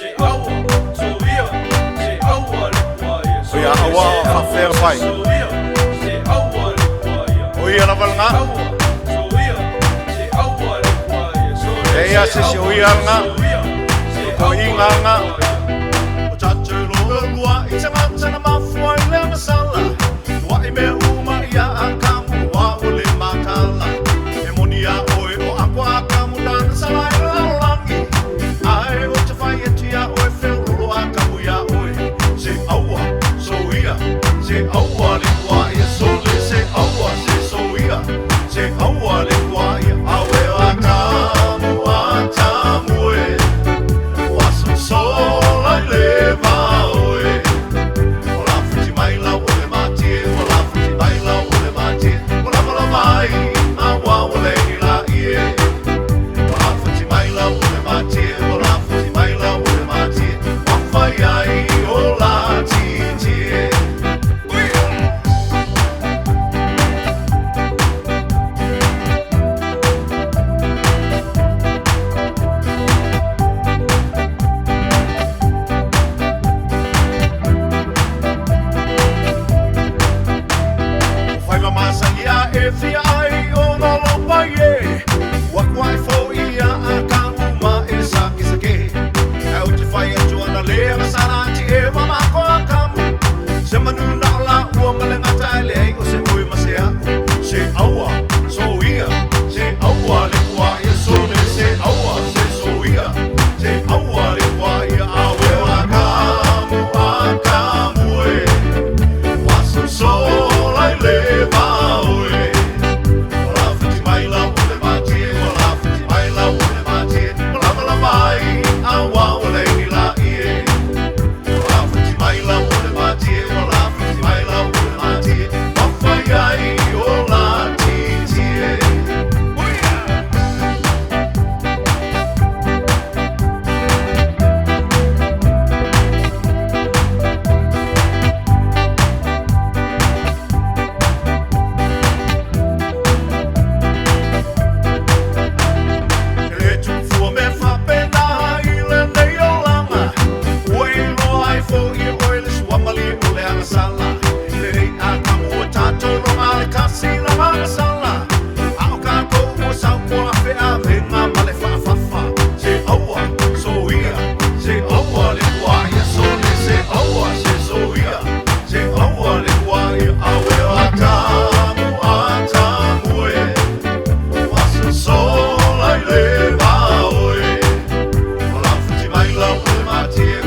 Ia awa whawhera pai. O ia rawalanga. E ia sisi o ia nga. O inga nga. O tato loa lua i tangata na mafua i lea masala. Wa i mea uma ia a kamu wa o le matala. E moni a oe o akwa a kamu nana sala i lalangi. Ai o te whai e tia oe whiruro a kamu ia oe. Se aua, so ia. Se aua le kua ia sole. Se aua, se so ia. Se aua le kua ia awe a kamu a tamu e. Wasu sola i le vaoe. O la futi mai la o le matie. O la futi mai la o le matie. O la mala mai a wa o le ila ie. O la futi mai la o le matie. O la futi mai la o le matie. Wa fai ai o la titie. Fai mamasangia e fia ai o no lopa ye. Wakwai fo ia a kaluma e sake sake. E o te fai e tuana lea masarati e mamako a kamu. Se manu na la ua malenga taile ei o se ui masea. Se aua, so ia. Se aua le kua ia sone. Se aua, se so ia. Se aua le kua ia awe a kamu e. Wasu sola i le vaoe. O la futi mai la o le matie. O la futi mai la o le matie. O la mala mai a wa o le ila ie. O la futi mai la o le matie. O la futi mai la o le matie. Wa fai ai o la titie. E tu fua me whapena i le nei o langa. Ue loa ai fo i oe le suamali o le angasala. Le rei a kamu o tatou no male kasi na mangasala. A o kako o sau kua whea venga male whaafafa. Se aua, so ia. Se aua le kua ia sone. Se aua, se so ia. Se aua le kua ia awe a tamu e. Wasu sola i le vaoe. O la futi mai la o le matie.